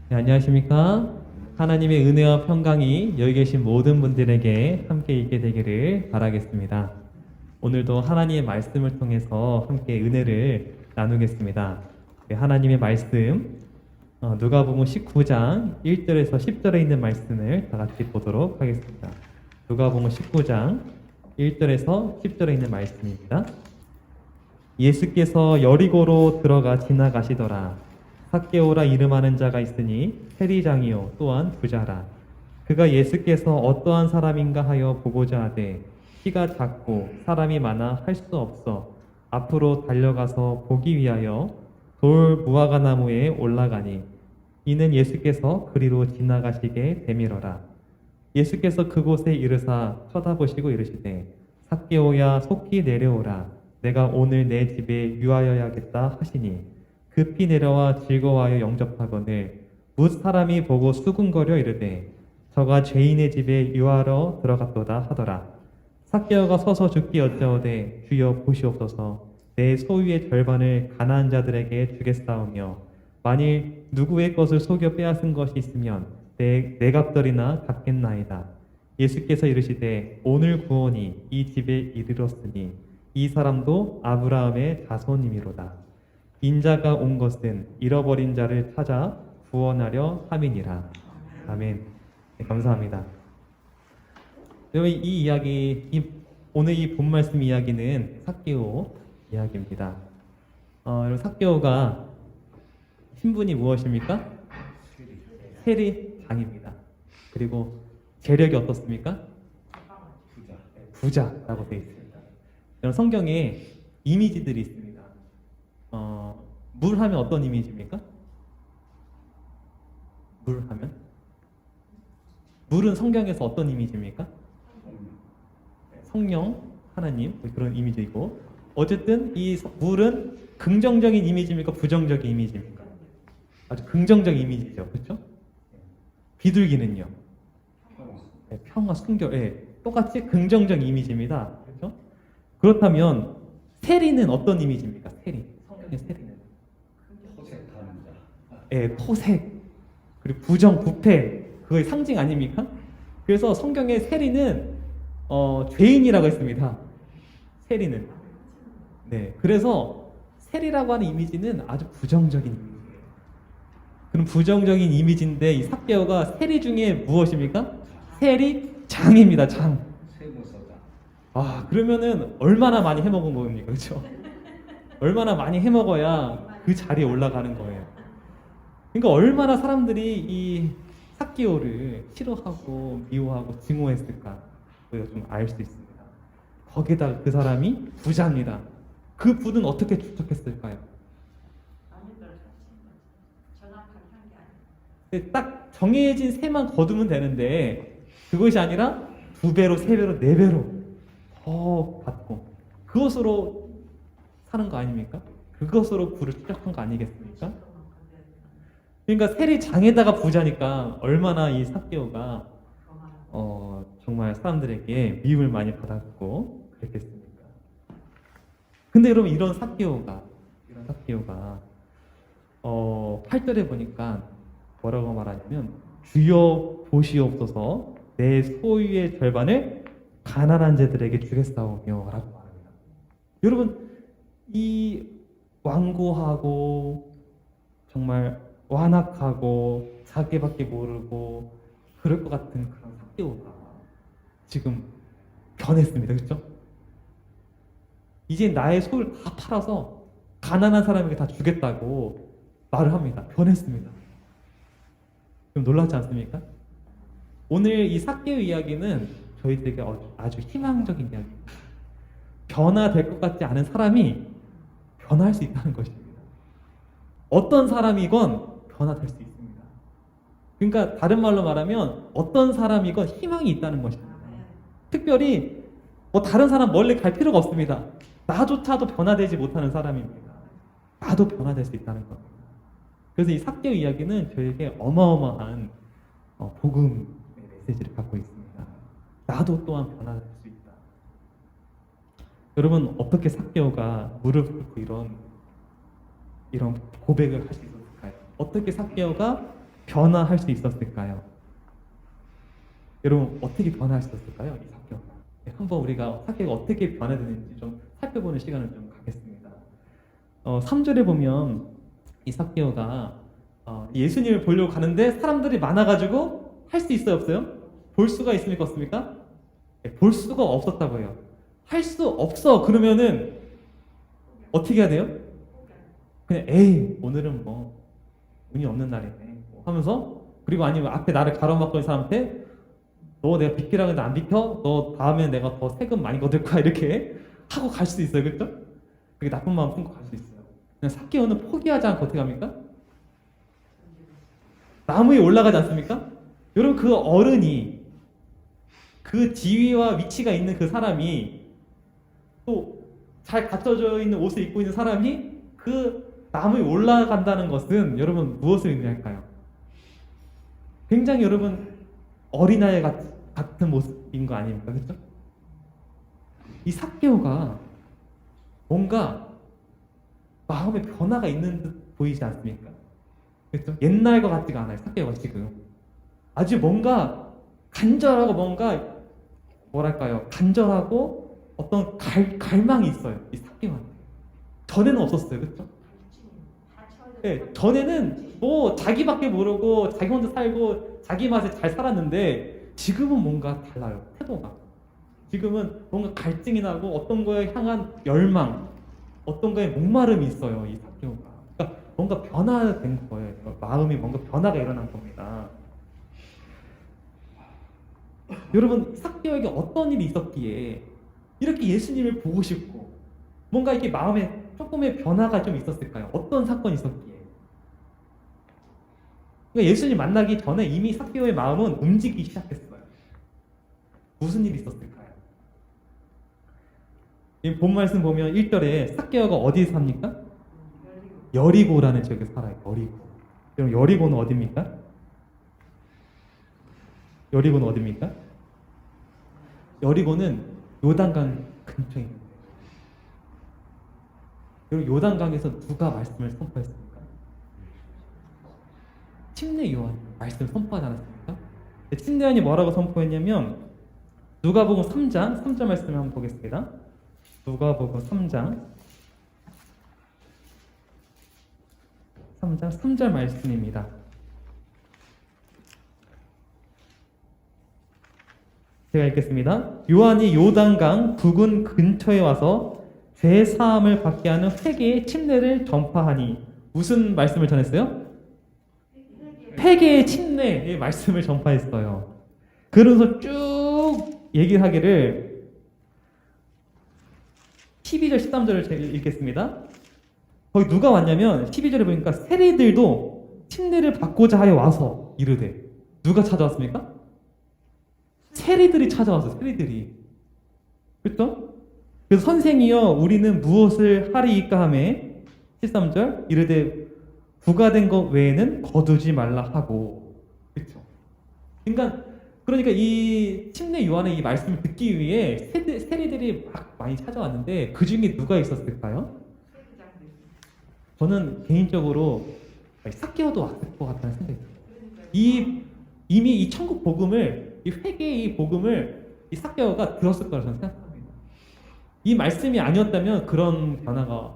네, 안녕하십니까? 하나님의 은혜와 평강이 여기 계신 모든 분들에게 함께 있게 되기를 바라겠습니다. 오늘도 하나님의 말씀을 통해서 함께 은혜를 나누겠습니다. 네, 하나님의 말씀 누가복음 19장 1절에서 10절에 있는 말씀을 다 같이 보도록 하겠습니다. 누가복음 19장 1절에서 10절에 있는 말씀입니다. 예수께서 여리고로 들어가 지나가시더라. 삭개오라 이름하는 자가 있으니 세리장이요 또한 부자라. 그가 예수께서 어떠한 사람인가 하여 보고자 하되 키가 작고 사람이 많아 할 수 없어 앞으로 달려가서 보기 위하여 돌 무화과 나무에 올라가니 이는 예수께서 그리로 지나가시게 되밀어라. 예수께서 그곳에 이르사 쳐다보시고 이르시되 삭개오야 속히 내려오라. 내가 오늘 내 집에 유하여야겠다 하시니 급히 내려와 즐거워하여 영접하거늘 뭇 사람이 보고 수군거려 이르되 저가 죄인의 집에 유하러 들어갔도다 하더라. 삭개오가 서서 죽기 어찌하오되 주여 보시옵소서 내 소유의 절반을 가난한 자들에게 주겠사오며 만일 누구의 것을 속여 빼앗은 것이 있으면 내 값들이나 갚겠나이다. 예수께서 이르시되 오늘 구원이 이 집에 이르렀으니 이 사람도 아브라함의 자손이미로다. 인자가 온 것은 잃어버린 자를 찾아 구원하려 함이니라. 아멘. 네, 감사합니다. 이 이야기, 오늘 이 본 말씀 이야기는 삭개오 이야기입니다. 여러분 삭개오가 신분이 무엇입니까? 세리장입니다. 그리고 재력이 어떻습니까? 부자라고 되어 있습니다. 여러분 성경에 이미지들이 있습니다. 물 하면 어떤 이미지입니까? 물 하면? 물은 성경에서 어떤 이미지입니까? 성령, 하나님, 그런 이미지이고, 어쨌든 이 물은 긍정적인 이미지입니까? 부정적인 이미지입니까? 아주 긍정적인 이미지죠. 그렇죠? 비둘기는요? 네, 평화, 순결, 네, 똑같이 긍정적인 이미지입니다. 그렇죠? 그렇다면 세리는 어떤 이미지입니까? 세리, 성경의 세리는 토색, 그리고 부정, 부패, 그거의 상징 아닙니까? 그래서 성경의 세리는 죄인이라고 했습니다. 세리는. 네, 그래서 세리라고 하는 이미지는 아주 부정적인 이미지예요. 그럼 부정적인 이미지인데 이 삭개오가 세리 중에 무엇입니까? 세리장입니다. 장. 그러면은 얼마나 많이 해먹은 겁니까? 그렇죠? 얼마나 많이 해먹어야 그 자리에 올라가는 거예요. 그러니까 얼마나 사람들이 이 삭개오를 싫어하고 미워하고 증오했을까 우리가 좀 알 수 있습니다. 거기다가 그 사람이 부자입니다. 그 부는 어떻게 축적했을까요? 딱 정해진 세만 거두면 되는데 그것이 아니라 2배로, 3배로, 4배로 더 받고 그것으로 사는 거 아닙니까? 그것으로 부를 축적한 거 아니겠습니까? 그러니까 세리장에다가 부자니까 얼마나 이 삭개오가 정말 사람들에게 미움을 많이 받았고 그랬겠습니까? 근데 여러분 이런 삭개오가 8절에 보니까 뭐라고 말하냐면 주여 보시옵소서 내 소유의 절반을 가난한 자들에게 주겠사오며 라고 말합니다. 여러분 이 완고하고 정말 완악하고 자기밖에 모르고 그럴 것 같은 그런 삭개오가 지금 변했습니다. 그렇죠? 이제 나의 소유를 다 팔아서 가난한 사람에게 다 주겠다고 말을 합니다. 변했습니다. 좀 놀랍지 않습니까? 오늘 이 삭개오 이야기는 저희들에게 아주 희망적인 이야기입니다. 변화될 것 같지 않은 사람이 변화할 수 있다는 것입니다. 어떤 사람이건 변화될 수 있습니다. 그러니까 다른 말로 말하면 어떤 사람이건 희망이 있다는 것입니다. 특별히 다른 사람 멀리 갈 필요가 없습니다. 나조차도 변화되지 못하는 사람입니다. 나도 변화될 수 있다는 겁니다. 그래서 이 삭개오 이야기는 저에게 어마어마한 복음의 메시지를 갖고 있습니다. 나도 또한 변화될 수 있다. 여러분 어떻게 삭개오가 무릎 꿇고 이런 고백을 할 수 있었을까요? 어떻게 삭개오가 변화할 수 있었을까요? 여러분 어떻게 변화할 수 있었을까요? 이 사케오가. 한번 우리가 사케오가 어떻게 변화되는지 좀 살펴보는 시간을 좀 갖겠습니다. 3절에 보면 이 사케오가 예수님을 보려고 가는데 사람들이 많아가지고 할 수 있어요, 없어요? 볼 수가 있습니까, 없습니까? 볼 수가 없었다고 해요. 할 수 없어. 그러면은 어떻게 해야 돼요? 그냥 에이 오늘은 뭐 운이 없는 날이네 하면서, 그리고 아니면 앞에 나를 가로막고 있는 사람한테 너 내가 비키라고 했는데 안 비켜? 너 다음에 내가 더 세금 많이 거둘 거야 이렇게 하고 갈 수도 있어요. 그렇죠? 그게 나쁜 마음 품고 갈 수 있어요. 그냥 사케오는 포기하지 않고 어떻게 합니까? 나무 위에 올라가지 않습니까? 여러분 그 어른이, 그 지위와 위치가 있는 그 사람이, 또 잘 갖춰져 있는 옷을 입고 있는 사람이 그 나무에 올라간다는 것은 여러분 무엇을 의미할까요? 굉장히 여러분 어린아이 같은 모습인 거 아닙니까? 그렇죠? 이 사케오가 뭔가 마음의 변화가 있는 듯 보이지 않습니까? 그렇죠? 옛날과 같지가 않아요. 사케오가 지금 아주 뭔가 간절하고, 뭔가 뭐랄까요, 간절하고 어떤 갈망이 있어요. 이 사케오한테. 전에는 없었어요. 그렇죠? 네, 전에는 뭐 자기밖에 모르고 자기 혼자 살고 자기 맛에 잘 살았는데 지금은 뭔가 달라요. 태도가. 지금은 뭔가 갈증이 나고 어떤 거에 향한 열망, 어떤 거에 목마름이 있어요. 이 사케오가. 그러니까 뭔가 변화된 거예요. 마음이 뭔가 변화가 일어난 겁니다. 여러분 사케오에게 어떤 일이 있었기에 이렇게 예수님을 보고 싶고 뭔가 이렇게 마음에 조금의 변화가 좀 있었을까요? 어떤 사건이 있었기에? 그러니까 예수님 만나기 전에 이미 사케오의 마음은 움직이기 시작했어요. 무슨 일이 있었을까요? 이 본 말씀 보면 1절에 사케오가 어디에 삽니까? 여리고라는 지역에 살아요. 여리고. 그럼 여리고는 어디입니까? 여리고는 어디입니까? 여리고는 요단강 근처에 있는 거예요. 여러분 요단강에서 누가 말씀을 선포했습니까? 침례 요한이 말씀을 선포하지 않았습니까? 침례 요한이 뭐라고 선포했냐면 누가복음 3장 말씀을 한번 보겠습니다. 누가복음 3장 3절 말씀입니다. 제가 읽겠습니다. 요한이 요단강 부근 근처에 와서 죄 사함을 받게 하는 회개의 침례를 전파하니, 무슨 말씀을 전했어요? 회개의 침례의 말씀을 전파했어요. 그러면서 쭉 얘기를 하기를 12절 13절을 읽겠습니다. 거기 누가 왔냐면 12절에 보니까 세리들도 침례를 받고자 하여 와서 이르되, 누가 찾아왔습니까? 세리들이 찾아왔어요. 세리들이. 그렇죠? 그래서 선생이여 우리는 무엇을 하리이까 하매 13절 이르되 부가된 것 외에는 거두지 말라 하고. 그렇죠? 그러니까 이 침례 요한의 이 말씀을 듣기 위해 세리들이 막 많이 찾아왔는데 그 중에 누가 있었을까요? 저는 개인적으로 사케오도 왔을 것 같다는 생각이 들어요. 이미 이 천국 복음을, 이 회개의 이 복음을 이 사케오가 들었을 거라고 저는 생각합니다. 이 말씀이 아니었다면 그런 변화가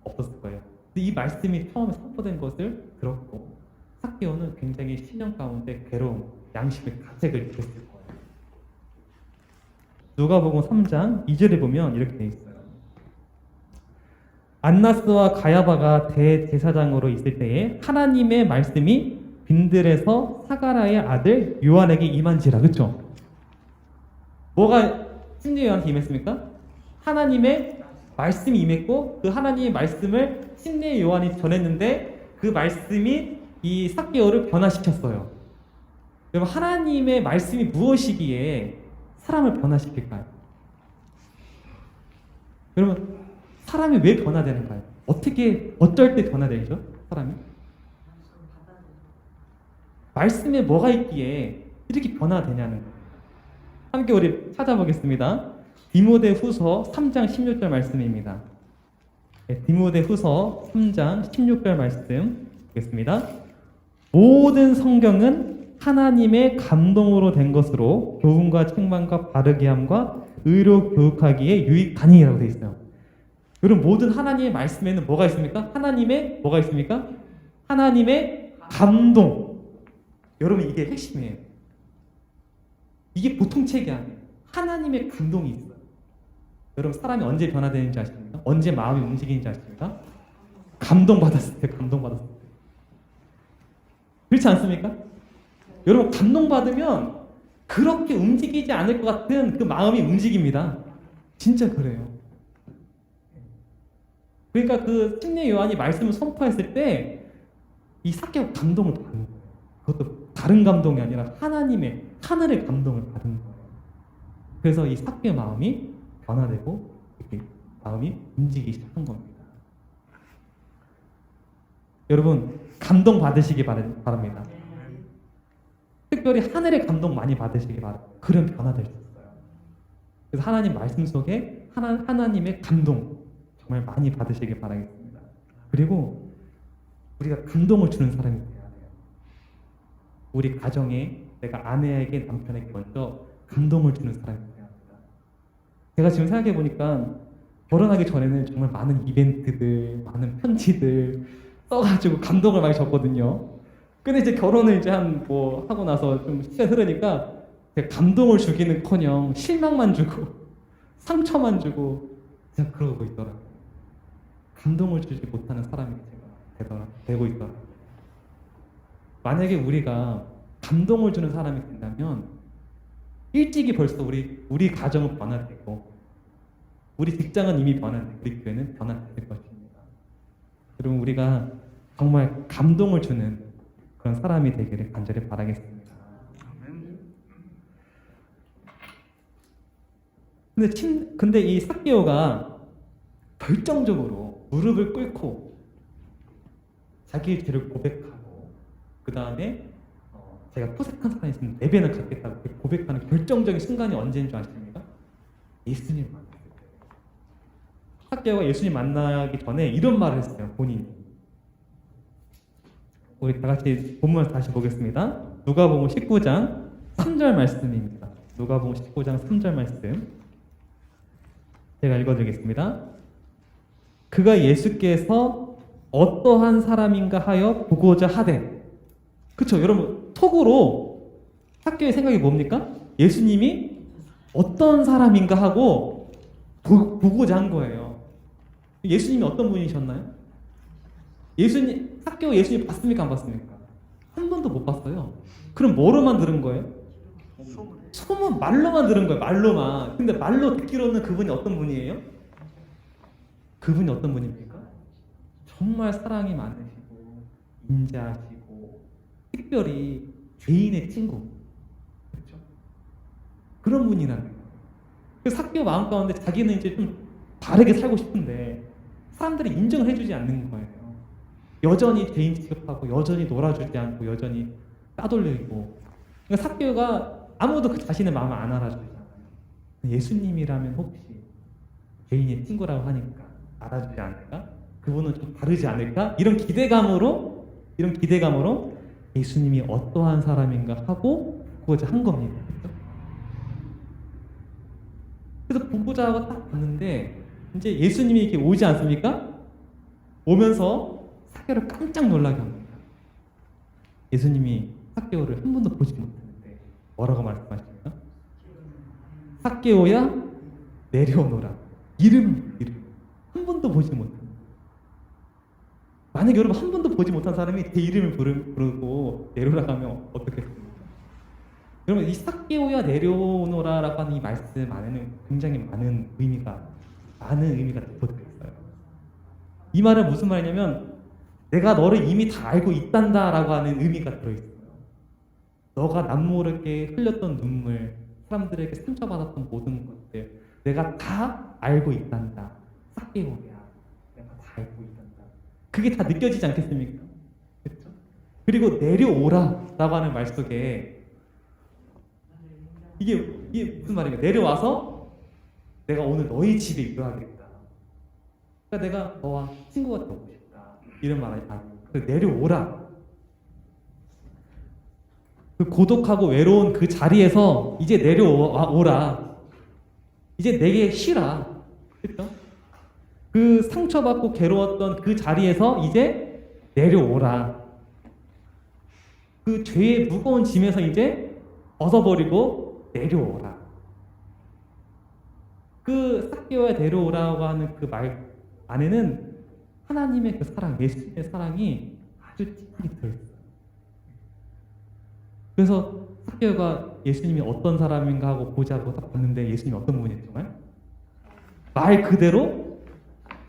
없었을 거예요. 근데 이 말씀이 처음에 선포된 것을 들었고 사케오는 굉장히 신령 가운데 괴로움, 양심의 가책을 느꼈을 거예요. 누가복음 3장 2절에 보면 이렇게 되어 있어요. 안나스와 가야바가 대제사장으로 있을 때에 하나님의 말씀이 빈들에서 사가랴의 아들 요한에게 임한지라. 그렇죠? 뭐가 침례 요한한테 임했습니까? 하나님의 말씀이 임했고 그 하나님의 말씀을 침례 요한이 전했는데 그 말씀이 이 사케오를 변화시켰어요. 여러분 하나님의 말씀이 무엇이기에 사람을 변화시킬까요? 여러분 사람이 왜 변화되는가요? 어쩔 때 변화되죠? 사람이? 말씀에 뭐가 있기에 이렇게 변화되냐는 거예요. 함께 우리 찾아보겠습니다. 디모데후서 3장 16절 말씀입니다. 네, 디모데후서 3장 16절 말씀 보겠습니다. 모든 성경은 하나님의 감동으로 된 것으로 교훈과 책망과 바르게 함과 의로 교육하기에 유익하니라고 되어 있어요. 여러분, 모든 하나님의 말씀에는 뭐가 있습니까? 하나님의 뭐가 있습니까? 하나님의 감동. 여러분, 이게 핵심이에요. 이게 보통 책이 아니에요. 하나님의 감동이 있어요. 여러분, 사람이 언제 변화되는지 아십니까? 언제 마음이 움직이는지 아십니까? 감동받았을 때, 감동받았을 때. 그렇지 않습니까? 여러분, 감동받으면 그렇게 움직이지 않을 것 같은 그 마음이 움직입니다. 진짜 그래요. 그러니까 그 침례 요한이 말씀을 선포했을 때 이 삭개오가 감동을 받은 거예요. 그것도 다른 감동이 아니라 하나님의, 하늘의 감동을 받은 거예요. 그래서 이 삭개오 마음이 변화되고 이렇게 마음이 움직이기 시작한 겁니다. 여러분, 감동 받으시기 바랍니다. 특별히 하늘의 감동 많이 받으시기 바랍니다. 그런 변화될 수 있어요. 그래서 하나님 말씀 속에 하나님의 감동 정말 많이 받으시기 바라겠습니다. 그리고 우리가 감동을 주는 사람이 돼야 돼요. 우리 가정에 내가 아내에게, 남편에게 먼저 감동을 주는 사람이 돼야 합니다. 제가 지금 생각해 보니까 결혼하기 전에는 정말 많은 이벤트들, 많은 편지들 써가지고 감동을 많이 줬거든요. 근데 이제 결혼을 이제 하고 나서 좀 시간 흐르니까 감동을 주기는커녕 실망만 주고 상처만 주고 그냥 그러고 있더라고요. 감동을 주지 못하는 사람이 되고 있더라고요. 만약에 우리가 감동을 주는 사람이 된다면 일찍이 벌써 우리 가정은 변화되고 우리 직장은 이미 변화되고 우리 교회는 변화될 것입니다. 여러분, 우리가 정말 감동을 주는 그런 사람이 되기를 간절히 바라겠습니다. 근데 이 삭개오가 결정적으로 무릎을 꿇고 자기의 죄를 고백하고 그 다음에 제가 토색한 사람이 있으면 내 배는 갚겠다고 고백하는 결정적인 순간이 언제인 줄 아십니까? 예수님 만났을 때. 삭개오가 예수님 만나기 전에 이런 말을 했어요. 본인이. 우리 다 같이 본문을 다시 보겠습니다. 누가복음 19장 3절 말씀입니다. 누가복음 19장 3절 말씀 제가 읽어드리겠습니다. 그가 예수께서 어떠한 사람인가 하여 보고자 하되. 그쵸, 여러분, 톡으로 삭개오의 생각이 뭡니까? 예수님이 어떤 사람인가 하고 보고자 한 거예요. 예수님이 어떤 분이셨나요? 삭개오 예수님 봤습니까? 안 봤습니까? 한 번도 못 봤어요. 그럼 뭐로만 들은 거예요? 소문, 말로만 들은 거예요. 말로만. 근데 말로 듣기로는 그분이 어떤 분이에요? 그분이 어떤 분입니까? 정말 사랑이 많으시고 인자하시고 특별히 죄인의 친구. 그렇죠? 그런 분이라는 거예요. 그 삭개오 마음 가운데 자기는 이제 좀 다르게 살고 싶은데 사람들이 인정을 해주지 않는 거예요. 여전히 죄인 취급하고 여전히 놀아주지 않고 여전히 따돌리고. 그러니까 삭개오가 아무도 그 자신의 마음을 안 알아주잖아요. 예수님이라면 혹시 죄인의 친구라고 하니까 알아주지 않을까? 그분은 좀 다르지 않을까? 이런 기대감으로 예수님이 어떠한 사람인가 하고 보고자 한 겁니다. 그래서 보고자 하고 딱 봤는데 이제 예수님이 이렇게 오지 않습니까? 오면서 삭개오를 깜짝 놀라게 합니다. 예수님이 삭개오를 한 번도 보지 못했는데 뭐라고 말씀하십니까? 삭개오야 내려오너라. 이름 한 번도 보지 못합니다. 만약에 여러분 한 번도 보지 못한 사람이 제 이름을 부르고 내려오라고 하면 어떻겠습니까? 여러분, 이 삭개오야 내려오너라라고 하는 이 말씀 안에는 굉장히 많은 의미가 덮어져 있어요. 이 말은 무슨 말이냐면 내가 너를 이미 다 알고 있단다라고 하는 의미가 들어있어요. 너가 남모르게 흘렸던 눈물, 사람들에게 상처받았던 모든 것들 내가 다 알고 있단다. 삭개오야, 내가 다 알고 있단다. 그게 다 느껴지지 않겠습니까? 그렇죠? 그리고 내려오라라고 하는 말 속에 이게 무슨 말인가? 내려와서 내가 오늘 너희 집에 입교하겠다. 그러니까 내가 너와 친구가 되고 싶다. 이런 말을 하고 내려오라. 그 고독하고 외로운 그 자리에서 이제 내려오라. 이제 내게 쉬라. 그렇죠? 그 상처받고 괴로웠던 그 자리에서 이제 내려오라. 그 죄의 무거운 짐에서 이제 벗어버리고 내려오라. 그 삭개오야 내려오라고 하는 그 말 안에는 하나님의 그 사랑, 예수님의 사랑이 아주 짙게 들어있어요. 그래서 삭개오가 예수님이 어떤 사람인가 하고 보자고 딱 봤는데 예수님이 어떤 분이에요, 정말? 말 그대로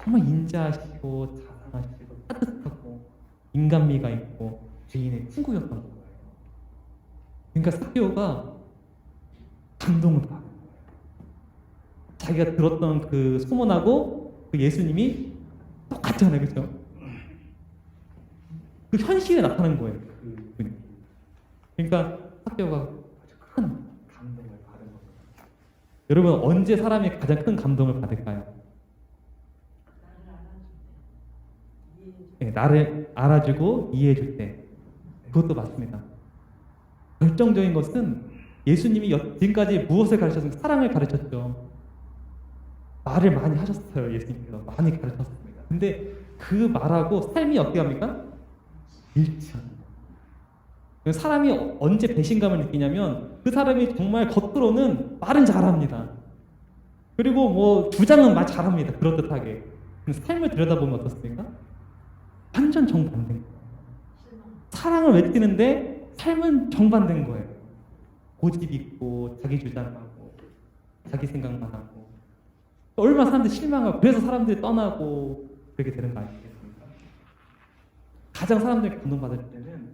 정말 인자하시고 자상하시고 따뜻하고 인간미가 있고 죄인의 친구였던 거예요. 그러니까 삭개오가 감동을 받은 거예요. 자기가 들었던 그 소문하고 그 예수님이 똑같잖아요, 그렇죠? 그 현실에 나타난 거예요. 그러니까 삭개오가 아주 큰 감동을 받은 거예요. 여러분 언제 사람이 가장 큰 감동을 받을까요? 네, 나를 알아주고 이해해줄 때. 그것도 맞습니다. 결정적인 것은 예수님이 지금까지 무엇을 가르쳤습니까? 사랑을 가르쳤죠. 말을 많이 하셨어요. 예수님께서 많이 가르쳤습니다. 근데 그 말하고 삶이 어떻게 합니까? 일치합니다. 사람이 언제 배신감을 느끼냐면 그 사람이 정말 겉으로는 말은 잘합니다. 그리고 뭐 주장은 말 잘합니다. 그럴듯하게. 근데 삶을 들여다보면 어떻습니까? 완전 정반대인 거예요. 사랑을 외치는데 삶은 정반대인 거예요. 고집 있고 자기 주장하고 자기 생각만 하고 얼마나 사람들이 실망하고 그래서 사람들이 떠나고 그렇게 되는 거 아니겠습니까? 가장 사람들이 감동받을 때는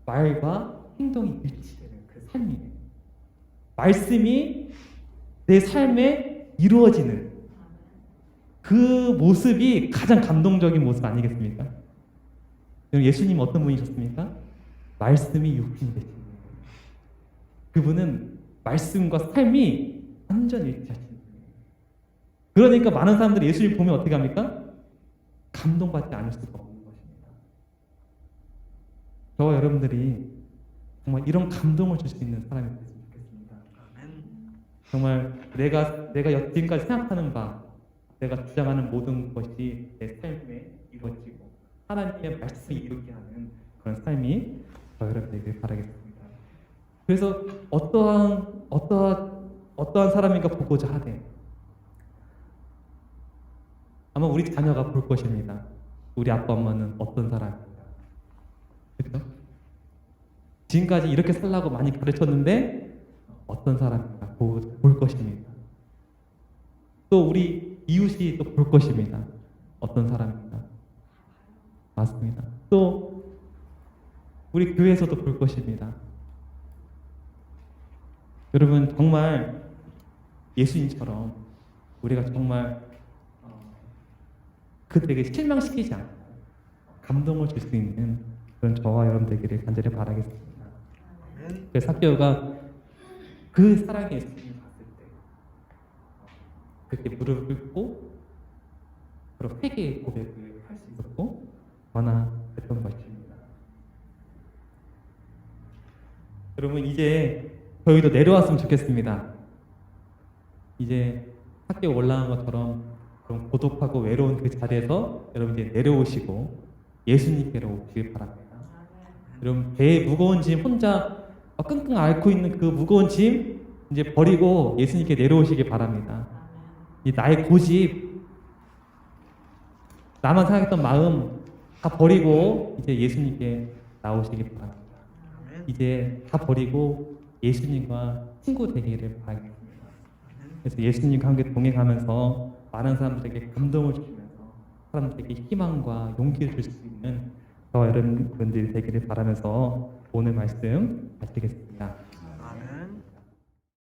말과 행동이 일치되는 그 삶이에요. 말씀이 내 삶에 이루어지는 그 모습이 가장 감동적인 모습 아니겠습니까? 예수님 어떤 분이셨습니까? 말씀이 육신이 되신 분이에요. 그분은 말씀과 삶이 완전 일치하신 분이에요. 그러니까 많은 사람들이 예수님 보면 어떻게 합니까? 감동받지 않을 수가 없는 것입니다. 저와 여러분들이 정말 이런 감동을 줄 수 있는 사람이 됐으면 좋겠습니다. 정말 내가 지금까지 생각하는 바, 내가 주장하는 모든 것이 내 삶에 이루어지고 하나님의 말씀이 이루게 하는 그런 삶이 저 여러분에게 바라겠습니다. 그래서 어떠한 사람인가 보고자 하되 아마 우리 자녀가 볼 것입니다. 우리 아빠 엄마는 어떤 사람인가. 그렇죠? 지금까지 이렇게 살라고 많이 가르쳤는데 어떤 사람인가 볼 것입니다. 또 우리 이웃이 또 볼 것입니다. 어떤 사람인가. 맞습니다. 또 우리 교회에서도 볼 것입니다. 여러분 정말 예수님처럼 우리가 정말 그들에게 실망시키지 않고 감동을 줄 수 있는 그런 저와 여러분 되기를 간절히 바라겠습니다. 그래서 삭개오가 그 사랑의 예수님을 봤을 때 그렇게 무릎을 꿇고 그런 회개의 고백을 할 수 있었고 변화됐던 것입니다. 여러분 이제 저희도 내려왔으면 좋겠습니다. 이제 삭개오 올라간 것처럼 그런 고독하고 외로운 그 자리에서 여러분 이제 내려오시고 예수님께로 오시길 바랍니다. 여러분 배에 무거운 짐 혼자 끙끙 앓고 있는 그 무거운 짐 이제 버리고 예수님께 내려오시길 바랍니다. 이 나의 고집, 나만 생각했던 마음 다 버리고 이제 예수님께 나오시길 바랍니다. 이제 다 버리고 예수님과 친구 되기를 바라겠습니다. 그래서 예수님과 함께 동행하면서 많은 사람들에게 감동을 주시면서 사람들에게 희망과 용기를 줄 수 있는 저와 여러분들이 되기를 바라면서 오늘 말씀 마치겠습니다.